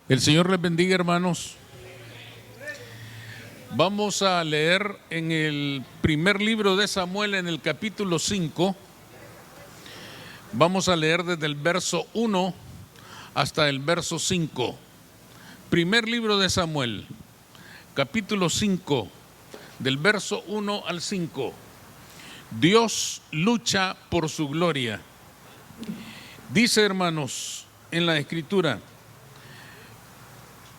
El Señor les bendiga, hermanos. Vamos a leer en el primer libro de Samuel, en el capítulo 5. Vamos a leer desde el verso 1 hasta el verso 5. Primer libro de Samuel, capítulo 5, del verso 1 al 5. Dios lucha por su gloria. Dice, hermanos, en la Escritura: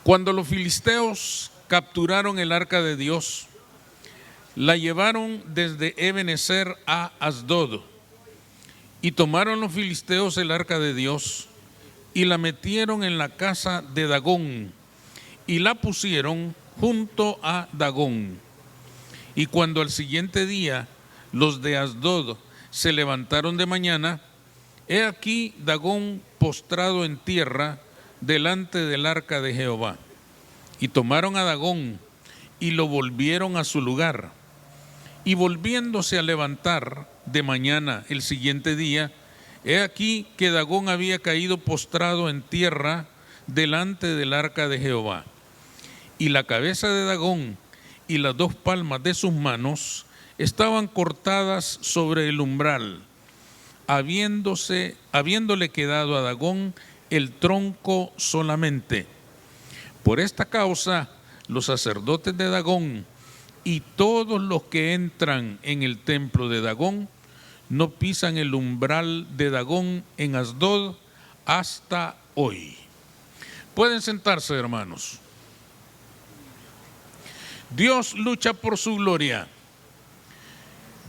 cuando los filisteos capturaron el arca de Dios, la llevaron desde Ebenezer a Asdod, y tomaron los filisteos el arca de Dios y la metieron en la casa de Dagón y la pusieron junto a Dagón. Y cuando al siguiente día los de Asdod se levantaron de mañana, he aquí Dagón postrado en tierra delante del arca de Jehová. Y tomaron a Dagón y lo volvieron a su lugar. Y volviéndose a levantar de mañana el siguiente día, he aquí que Dagón había caído postrado en tierra delante del arca de Jehová. Y la cabeza de Dagón y las dos palmas de sus manos estaban cortadas sobre el umbral, habiéndole quedado a Dagón el tronco solamente. Por esta causa, los sacerdotes de Dagón y todos los que entran en el templo de Dagón no pisan el umbral de Dagón en Asdod hasta hoy. Pueden sentarse, hermanos. Dios lucha por su gloria.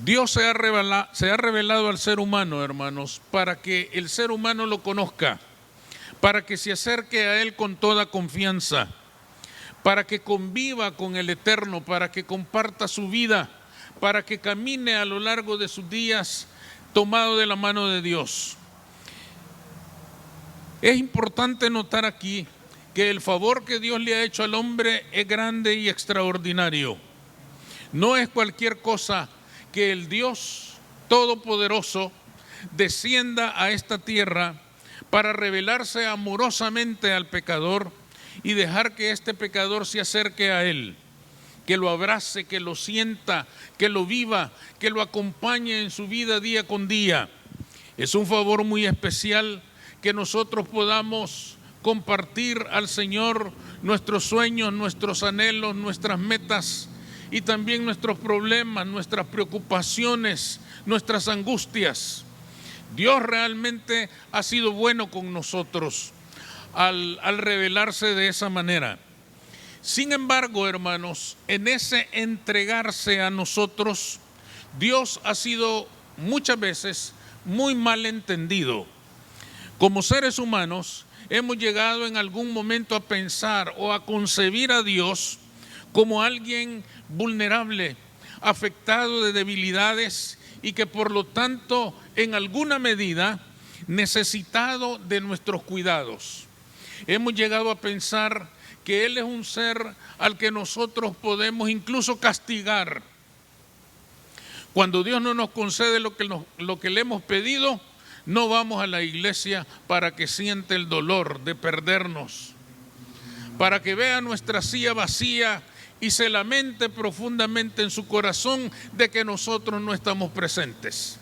Dios se ha revelado al ser humano, hermanos, para que el ser humano lo conozca, para que se acerque a Él con toda confianza, para que conviva con el Eterno, para que comparta su vida, para que camine a lo largo de sus días tomado de la mano de Dios. Es importante notar aquí que el favor que Dios le ha hecho al hombre es grande y extraordinario. No es cualquier cosa que el Dios Todopoderoso descienda a esta tierra para revelarse amorosamente al pecador y dejar que este pecador se acerque a Él, que lo abrace, que lo sienta, que lo viva, que lo acompañe en su vida día con día. Es un favor muy especial que nosotros podamos compartir al Señor nuestros sueños, nuestros anhelos, nuestras metas y también nuestros problemas, nuestras preocupaciones, nuestras angustias. Dios realmente ha sido bueno con nosotros al revelarse de esa manera. Sin embargo, hermanos, en ese entregarse a nosotros, Dios ha sido muchas veces muy mal entendido. Como seres humanos, hemos llegado en algún momento a pensar o a concebir a Dios como alguien vulnerable, afectado de debilidades y que por lo tanto en alguna medida necesitado de nuestros cuidados. Hemos llegado a pensar que Él es un ser al que nosotros podemos incluso castigar. Cuando Dios no nos concede lo que le hemos pedido, no vamos a la iglesia para que siente el dolor de perdernos, para que vea nuestra silla vacía y se lamente profundamente en su corazón de que nosotros no estamos presentes.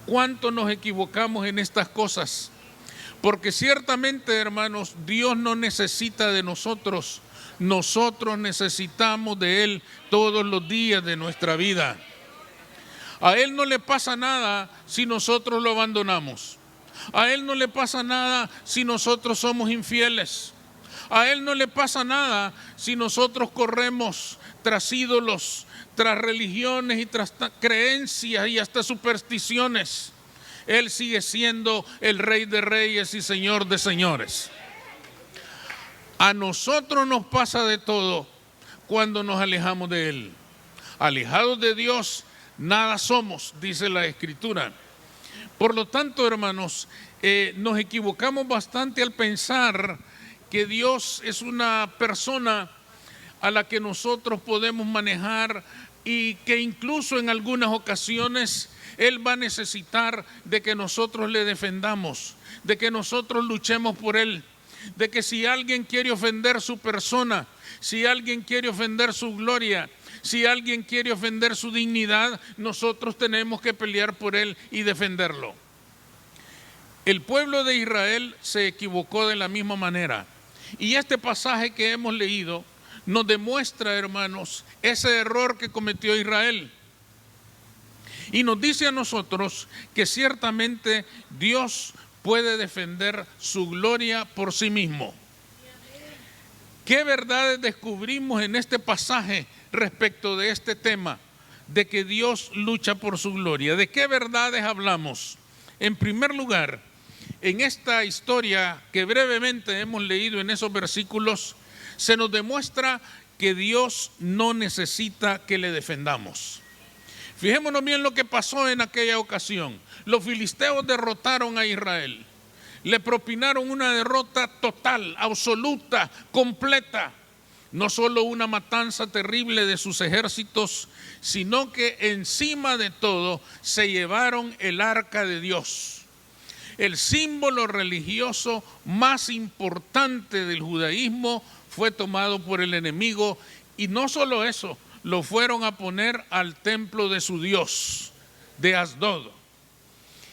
¿Cuánto nos equivocamos en estas cosas? Porque ciertamente, hermanos, Dios no necesita de nosotros. Nosotros necesitamos de Él todos los días de nuestra vida. A Él no le pasa nada si nosotros lo abandonamos. A Él no le pasa nada si nosotros somos infieles. A Él no le pasa nada si nosotros corremos tras ídolos, tras religiones y tras creencias y hasta supersticiones. Él sigue siendo el Rey de Reyes y Señor de Señores. A nosotros nos pasa de todo cuando nos alejamos de Él. Alejados de Dios, nada somos, dice la Escritura. Por lo tanto, hermanos, nos equivocamos bastante al pensar que Dios es una persona a la que nosotros podemos manejar y que incluso en algunas ocasiones Él va a necesitar de que nosotros le defendamos, de que nosotros luchemos por Él, de que si alguien quiere ofender su persona, si alguien quiere ofender su gloria, si alguien quiere ofender su dignidad, nosotros tenemos que pelear por él y defenderlo. El pueblo de Israel se equivocó de la misma manera. Y este pasaje que hemos leído nos demuestra, hermanos, ese error que cometió Israel. Y nos dice a nosotros que ciertamente Dios puede defender su gloria por sí mismo. ¿Qué verdades descubrimos en este pasaje respecto de este tema, de que Dios lucha por su gloria? ¿De qué verdades hablamos? En primer lugar, en esta historia que brevemente hemos leído en esos versículos, se nos demuestra que Dios no necesita que le defendamos. Fijémonos bien lo que pasó en aquella ocasión. Los filisteos derrotaron a Israel. Le propinaron una derrota total, absoluta, completa. No solo una matanza terrible de sus ejércitos, sino que encima de todo se llevaron el arca de Dios. El símbolo religioso más importante del judaísmo fue tomado por el enemigo, y no solo eso, lo fueron a poner al templo de su Dios, de Asdod.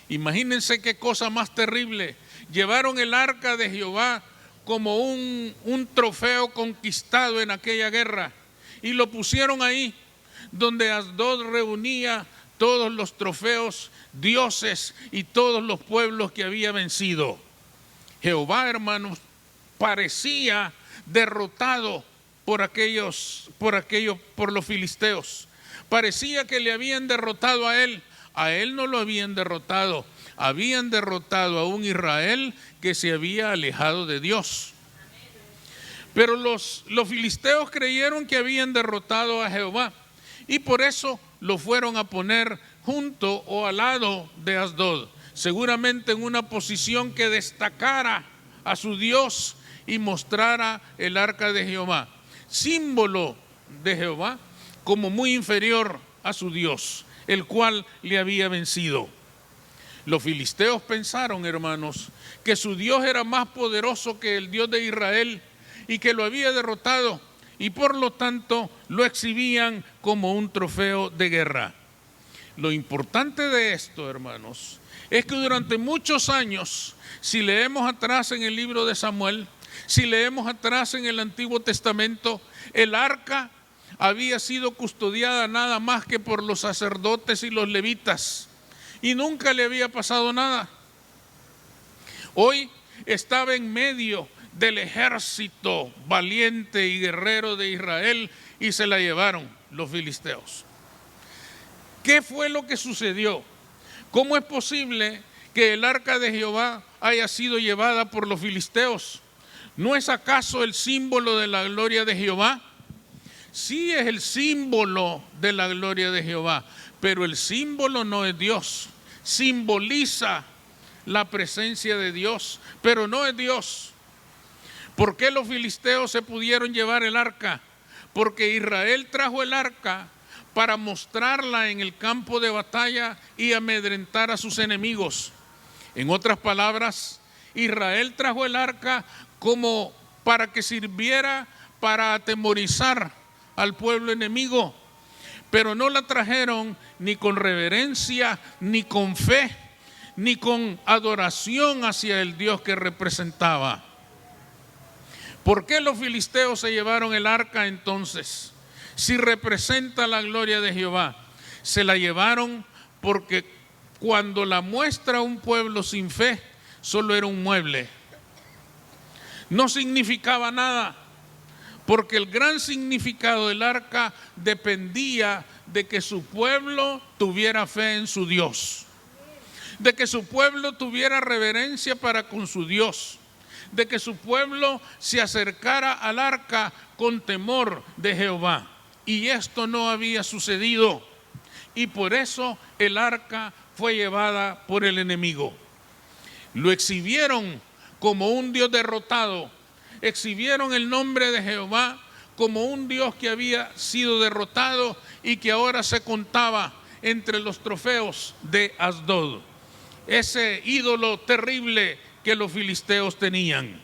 Imagínense qué cosa más terrible. Llevaron el arca de Jehová como un trofeo conquistado en aquella guerra, y lo pusieron ahí donde Asdod reunía todos los trofeos, dioses y todos los pueblos que había vencido. Jehová, hermanos, parecía derrotado por los filisteos. Parecía que le habían derrotado a él. A él no lo habían derrotado. Habían derrotado a un Israel que se había alejado de Dios. Pero los filisteos creyeron que habían derrotado a Jehová, y por eso lo fueron a poner junto o al lado de Asdod, seguramente en una posición que destacara a su Dios y mostrara el arca de Jehová, símbolo de Jehová, como muy inferior a su Dios, el cual le había vencido. Los filisteos pensaron, hermanos, que su Dios era más poderoso que el Dios de Israel y que lo había derrotado, y por lo tanto lo exhibían como un trofeo de guerra. Lo importante de esto, hermanos, es que durante muchos años, si leemos atrás en el libro de Samuel, si leemos atrás en el Antiguo Testamento, el arca había sido custodiada nada más que por los sacerdotes y los levitas, y nunca le había pasado nada. Hoy estaba en medio del ejército valiente y guerrero de Israel, y se la llevaron los filisteos. ¿Qué fue lo que sucedió? ¿Cómo es posible que el arca de Jehová haya sido llevada por los filisteos? ¿No es acaso el símbolo de la gloria de Jehová? Sí, es el símbolo de la gloria de Jehová, pero el símbolo no es Dios. Simboliza la presencia de Dios, pero no es Dios. ¿Por qué los filisteos se pudieron llevar el arca? Porque Israel trajo el arca para mostrarla en el campo de batalla y amedrentar a sus enemigos. En otras palabras, Israel trajo el arca como para que sirviera para atemorizar al pueblo enemigo, pero no la trajeron ni con reverencia, ni con fe, ni con adoración hacia el Dios que representaba. ¿Por qué los filisteos se llevaron el arca entonces? Si representa la gloria de Jehová. Se la llevaron porque cuando la muestra un pueblo sin fe, solo era un mueble. No significaba nada, porque el gran significado del arca dependía de que su pueblo tuviera fe en su Dios, de que su pueblo tuviera reverencia para con su Dios, de que su pueblo se acercara al arca con temor de Jehová. Y esto no había sucedido, y por eso el arca fue llevada por el enemigo. Lo exhibieron como un Dios derrotado, exhibieron el nombre de Jehová como un Dios que había sido derrotado y que ahora se contaba entre los trofeos de Asdod, ese ídolo terrible que los filisteos tenían.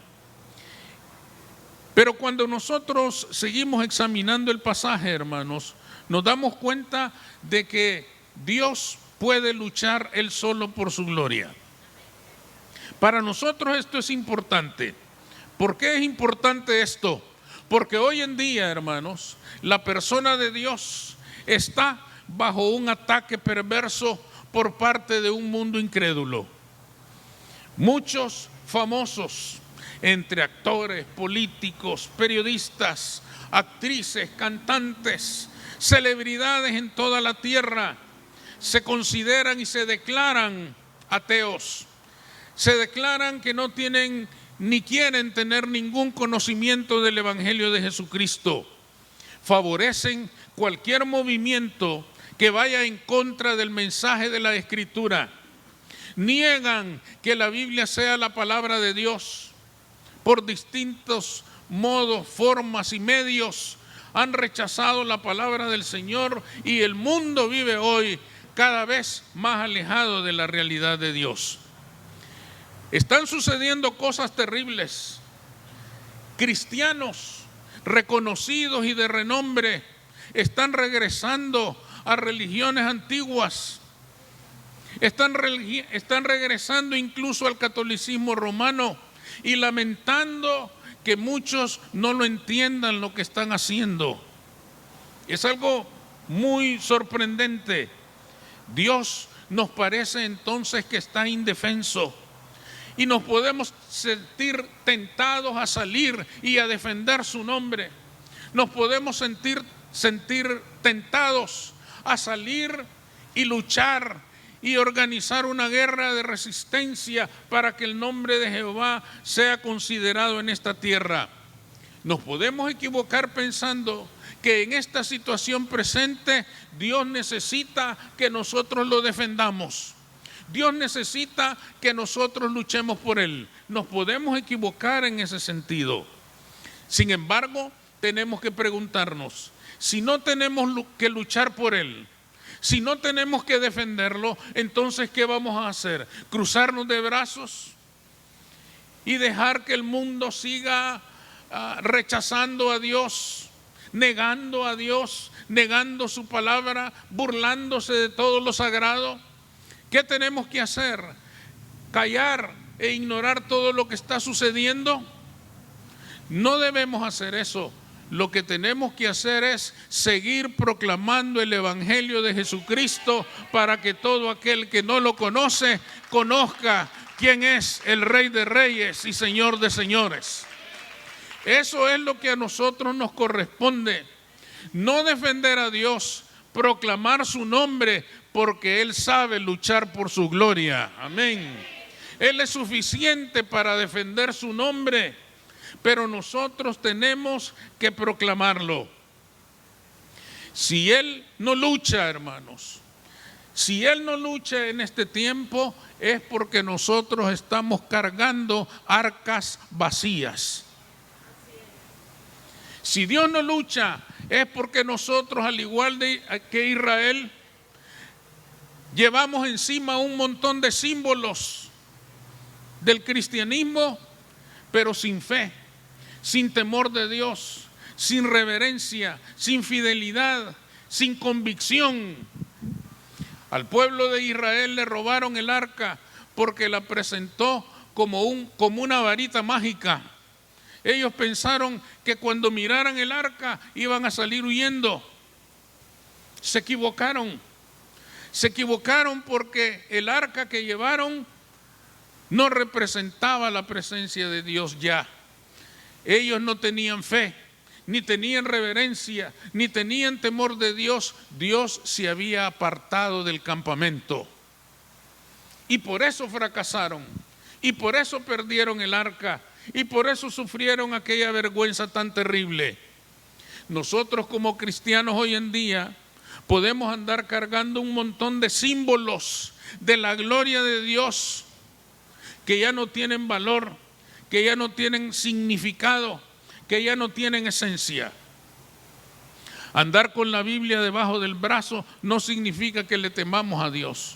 Pero cuando nosotros seguimos examinando el pasaje, hermanos, nos damos cuenta de que Dios puede luchar Él solo por su gloria. Para nosotros esto es importante. ¿Por qué es importante esto? Porque hoy en día, hermanos, la persona de Dios está bajo un ataque perverso por parte de un mundo incrédulo. Muchos famosos, entre actores, políticos, periodistas, actrices, cantantes, celebridades en toda la tierra, se consideran y se declaran ateos. Se declaran que no tienen ni quieren tener ningún conocimiento del Evangelio de Jesucristo. Favorecen cualquier movimiento que vaya en contra del mensaje de la Escritura. Niegan que la Biblia sea la palabra de Dios. Por distintos modos, formas y medios han rechazado la palabra del Señor y el mundo vive hoy cada vez más alejado de la realidad de Dios. Están sucediendo cosas terribles. Cristianos reconocidos y de renombre están regresando a religiones antiguas. Están regresando incluso al catolicismo romano y lamentando que muchos no lo entiendan lo que están haciendo. Es algo muy sorprendente. Dios nos parece entonces que está indefenso y nos podemos sentir tentados a salir y a defender su nombre. Nos podemos sentir tentados a salir y luchar y organizar una guerra de resistencia para que el nombre de Jehová sea considerado en esta tierra. Nos podemos equivocar pensando que en esta situación presente Dios necesita que nosotros lo defendamos. Dios necesita que nosotros luchemos por Él. Nos podemos equivocar en ese sentido. Sin embargo, tenemos que preguntarnos, si no tenemos que luchar por Él, si no tenemos que defenderlo, entonces ¿qué vamos a hacer? ¿Cruzarnos de brazos y dejar que el mundo siga rechazando a Dios, negando a Dios, negando su palabra, burlándose de todo lo sagrado? ¿Qué tenemos que hacer? ¿Callar e ignorar todo lo que está sucediendo? No debemos hacer eso. Lo que tenemos que hacer es seguir proclamando el Evangelio de Jesucristo para que todo aquel que no lo conoce, conozca quién es el Rey de Reyes y Señor de Señores. Eso es lo que a nosotros nos corresponde. No defender a Dios, proclamar su nombre, porque Él sabe luchar por su gloria. Amén. Él es suficiente para defender su nombre, pero nosotros tenemos que proclamarlo. Si Él no lucha, hermanos, si Él no lucha en este tiempo, es porque nosotros estamos cargando arcas vacías. Si Dios no lucha, es porque nosotros, al igual que Israel, llevamos encima un montón de símbolos del cristianismo, pero sin fe, sin temor de Dios, sin reverencia, sin fidelidad, sin convicción. Al pueblo de Israel le robaron el arca porque la presentó como una varita mágica. Ellos pensaron que cuando miraran el arca iban a salir huyendo. Se equivocaron. Se equivocaron porque el arca que llevaron no representaba la presencia de Dios ya. Ellos no tenían fe, ni tenían reverencia, ni tenían temor de Dios. Dios se había apartado del campamento. Y por eso fracasaron. Y por eso perdieron el arca. Y por eso sufrieron aquella vergüenza tan terrible. Nosotros como cristianos hoy en día podemos andar cargando un montón de símbolos de la gloria de Dios que ya no tienen valor, que ya no tienen significado, que ya no tienen esencia. Andar con la Biblia debajo del brazo no significa que le temamos a Dios.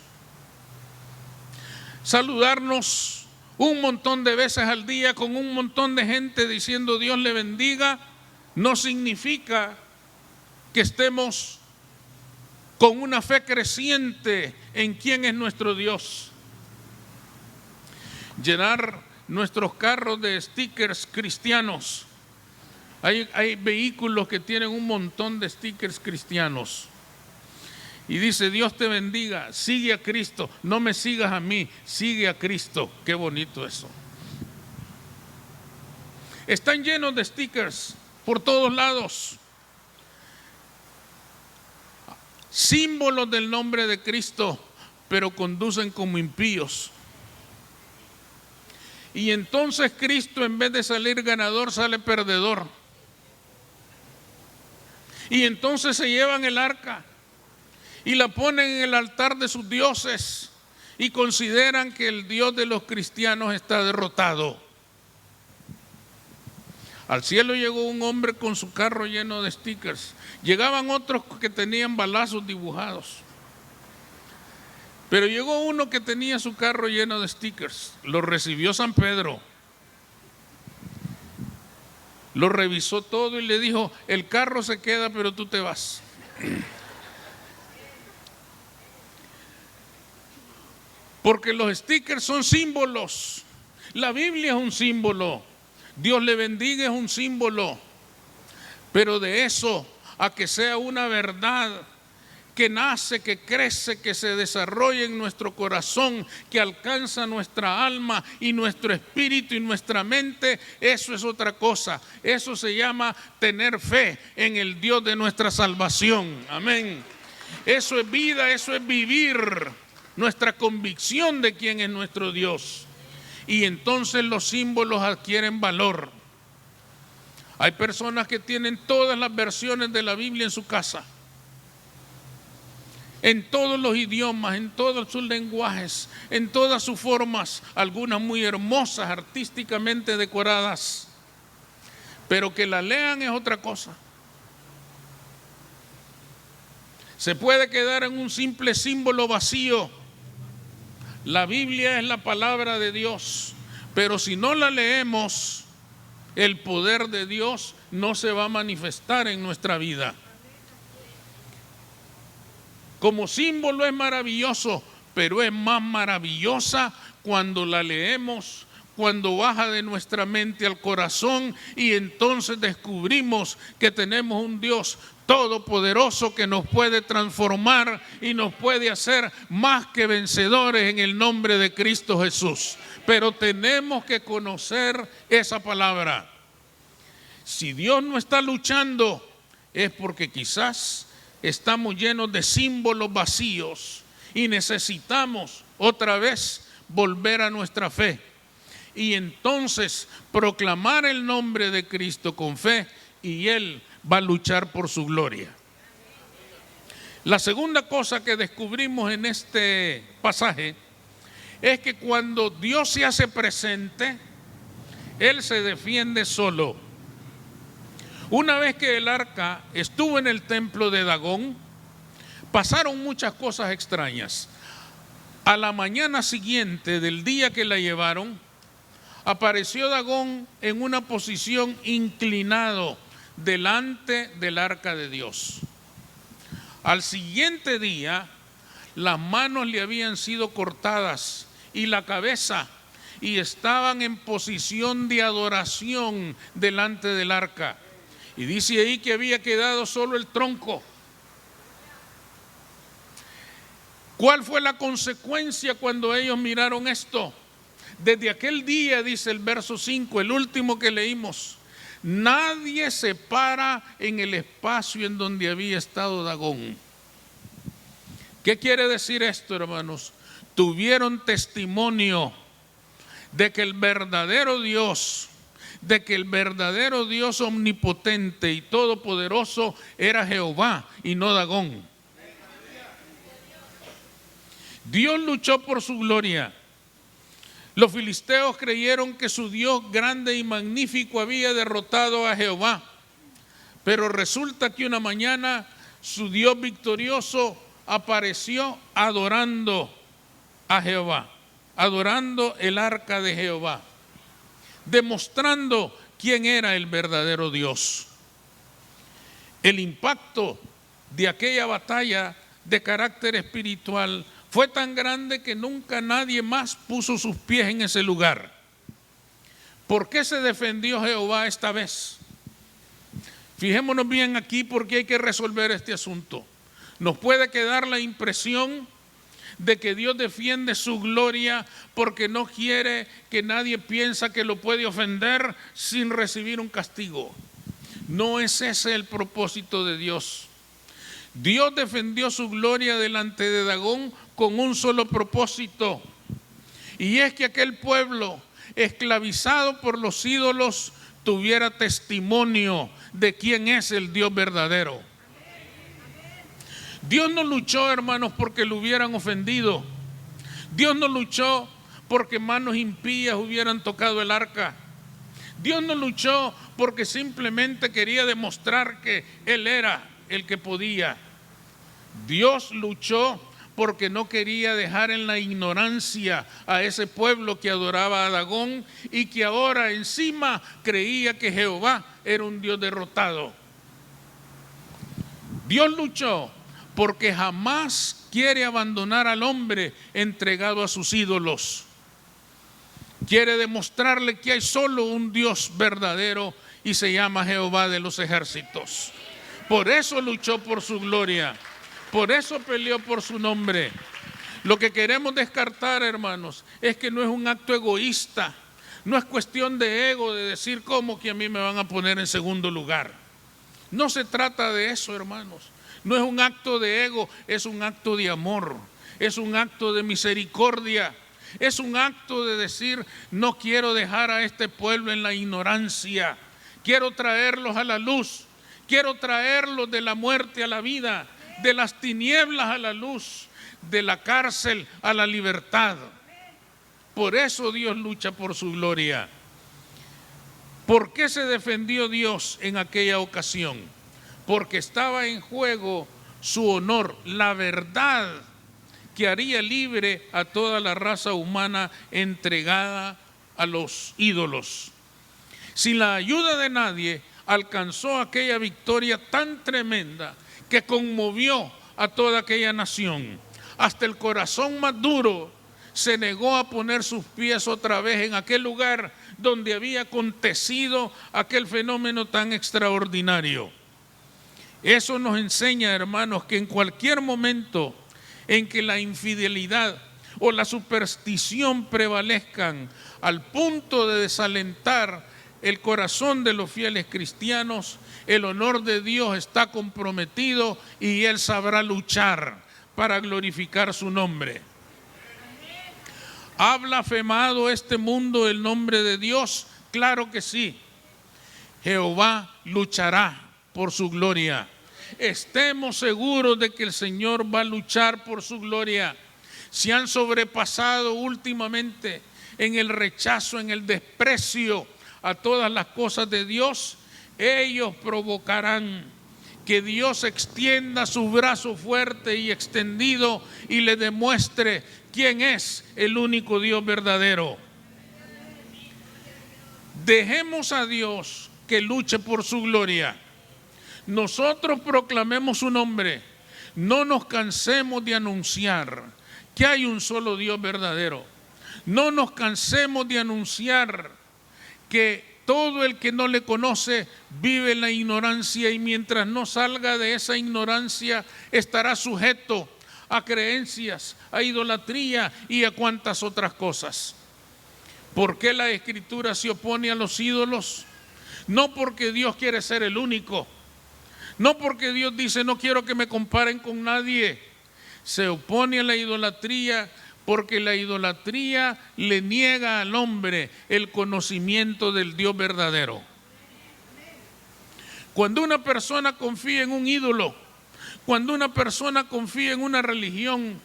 Saludarnos un montón de veces al día con un montón de gente diciendo Dios le bendiga, no significa que estemos con una fe creciente en quién es nuestro Dios. Llenar nuestros carros de stickers cristianos. Hay vehículos que tienen un montón de stickers cristianos. Y dice, Dios te bendiga, sigue a Cristo, no me sigas a mí, sigue a Cristo. Qué bonito eso. Están llenos de stickers por todos lados. Símbolos del nombre de Cristo, pero conducen como impíos. Y entonces Cristo, en vez de salir ganador, sale perdedor. Y entonces se llevan el arca y la ponen en el altar de sus dioses y consideran que el Dios de los cristianos está derrotado. Al cielo llegó un hombre con su carro lleno de stickers. Llegaban otros que tenían balazos dibujados. Pero llegó uno que tenía su carro lleno de stickers. Lo recibió San Pedro. Lo revisó todo y le dijo, el carro se queda, pero tú te vas. Porque los stickers son símbolos. La Biblia es un símbolo. Dios le bendiga es un símbolo. Pero de eso a que sea una verdad que nace, que crece, que se desarrolla en nuestro corazón, que alcanza nuestra alma y nuestro espíritu y nuestra mente, eso es otra cosa. Eso se llama tener fe en el Dios de nuestra salvación. Amén. Eso es vida, eso es vivir nuestra convicción de quién es nuestro Dios. Y entonces los símbolos adquieren valor. Hay personas que tienen todas las versiones de la Biblia en su casa, en todos los idiomas, en todos sus lenguajes, en todas sus formas, algunas muy hermosas, artísticamente decoradas, pero que la lean es otra cosa. Se puede quedar en un simple símbolo vacío. La Biblia es la palabra de Dios, pero si no la leemos, el poder de Dios no se va a manifestar en nuestra vida. Como símbolo es maravilloso, pero es más maravillosa cuando la leemos, cuando baja de nuestra mente al corazón y entonces descubrimos que tenemos un Dios todopoderoso que nos puede transformar y nos puede hacer más que vencedores en el nombre de Cristo Jesús. Pero tenemos que conocer esa palabra. Si Dios no está luchando, es porque quizás estamos llenos de símbolos vacíos y necesitamos otra vez volver a nuestra fe. Y entonces proclamar el nombre de Cristo con fe y Él va a luchar por su gloria. La segunda cosa que descubrimos en este pasaje es que cuando Dios se hace presente, Él se defiende solo. Una vez que el arca estuvo en el templo de Dagón, pasaron muchas cosas extrañas. A la mañana siguiente del día que la llevaron, apareció Dagón en una posición inclinado delante del arca de Dios. Al siguiente día, las manos le habían sido cortadas y la cabeza, y estaban en posición de adoración delante del arca. Y dice ahí que había quedado solo el tronco. ¿Cuál fue la consecuencia cuando ellos miraron esto? Desde aquel día, dice el verso 5, el último que leímos, nadie se para en el espacio en donde había estado Dagón. ¿Qué quiere decir esto, hermanos? Tuvieron testimonio de que el verdadero Dios, omnipotente y todopoderoso era Jehová y no Dagón. Dios luchó por su gloria. Los filisteos creyeron que su Dios grande y magnífico había derrotado a Jehová, pero resulta que una mañana su Dios victorioso apareció adorando a Jehová, adorando el arca de Jehová, demostrando quién era el verdadero Dios. El impacto de aquella batalla de carácter espiritual fue tan grande que nunca nadie más puso sus pies en ese lugar. ¿Por qué se defendió Jehová esta vez? Fijémonos bien aquí porque hay que resolver este asunto. Nos puede quedar la impresión de que Dios defiende su gloria porque no quiere que nadie piense que lo puede ofender sin recibir un castigo. No es ese el propósito de Dios. Dios defendió su gloria delante de Dagón con un solo propósito, y es que aquel pueblo esclavizado por los ídolos tuviera testimonio de quién es el Dios verdadero. Dios no luchó, hermanos, porque lo hubieran ofendido. Dios no luchó porque manos impías hubieran tocado el arca. Dios no luchó porque simplemente quería demostrar que Él era el que podía. Dios luchó porque no quería dejar en la ignorancia a ese pueblo que adoraba a Dagón y que ahora encima creía que Jehová era un Dios derrotado. Dios luchó porque jamás quiere abandonar al hombre entregado a sus ídolos. Quiere demostrarle que hay solo un Dios verdadero y se llama Jehová de los ejércitos. Por eso luchó por su gloria, por eso peleó por su nombre. Lo que queremos descartar, hermanos, es que no es un acto egoísta, no es cuestión de ego, de decir cómo que a mí me van a poner en segundo lugar. No se trata de eso, hermanos. No es un acto de ego, es un acto de amor, es un acto de misericordia. Es un acto de decir, no quiero dejar a este pueblo en la ignorancia. Quiero traerlos a la luz. Quiero traerlos de la muerte a la vida, de las tinieblas a la luz, de la cárcel a la libertad. Por eso Dios lucha por su gloria. ¿Por qué se defendió Dios en aquella ocasión? Porque estaba en juego su honor, la verdad que haría libre a toda la raza humana entregada a los ídolos. Sin la ayuda de nadie, alcanzó aquella victoria tan tremenda que conmovió a toda aquella nación. Hasta el corazón más duro se negó a poner sus pies otra vez en aquel lugar donde había acontecido aquel fenómeno tan extraordinario. Eso nos enseña, hermanos, que en cualquier momento en que la infidelidad o la superstición prevalezcan al punto de desalentar el corazón de los fieles cristianos, el honor de Dios está comprometido y Él sabrá luchar para glorificar su nombre. ¿Ha blasfemado este mundo el nombre de Dios? Claro que sí. Jehová luchará por su gloria. Estemos seguros de que el Señor va a luchar por su gloria. Se han sobrepasado últimamente en el rechazo, en el desprecio a todas las cosas de Dios. Ellos provocarán que Dios extienda su brazo fuerte y extendido y le demuestre quién es el único Dios verdadero. Dejemos a Dios que luche por su gloria. Nosotros proclamemos su nombre. No nos cansemos de anunciar que hay un solo Dios verdadero. No nos cansemos de anunciar que todo el que no le conoce vive en la ignorancia y mientras no salga de esa ignorancia estará sujeto a creencias, a idolatría y a cuantas otras cosas. ¿Por qué la Escritura se opone a los ídolos? No porque Dios quiere ser el único. No porque Dios dice, no quiero que me comparen con nadie. Se opone a la idolatría porque la idolatría le niega al hombre el conocimiento del Dios verdadero. Cuando una persona confía en un ídolo, cuando una persona confía en una religión,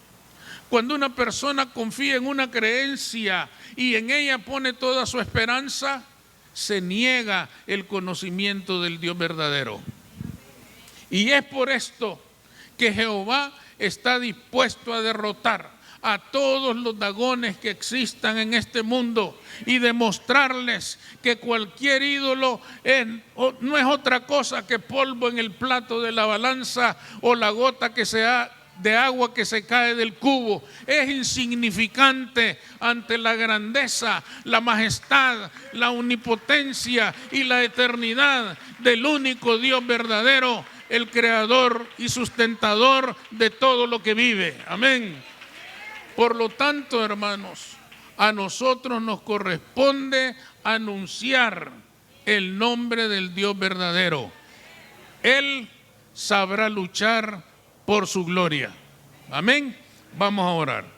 cuando una persona confía en una creencia y en ella pone toda su esperanza, se niega el conocimiento del Dios verdadero. Y es por esto que Jehová está dispuesto a derrotar a todos los dagones que existan en este mundo y demostrarles que cualquier ídolo no es otra cosa que polvo en el plato de la balanza o la gota de agua que se cae del cubo. Es insignificante ante la grandeza, la majestad, la omnipotencia y la eternidad del único Dios verdadero, el creador y sustentador de todo lo que vive. Amén. Por lo tanto, hermanos, a nosotros nos corresponde anunciar el nombre del Dios verdadero. Él sabrá luchar por su gloria. Amén. Vamos a orar.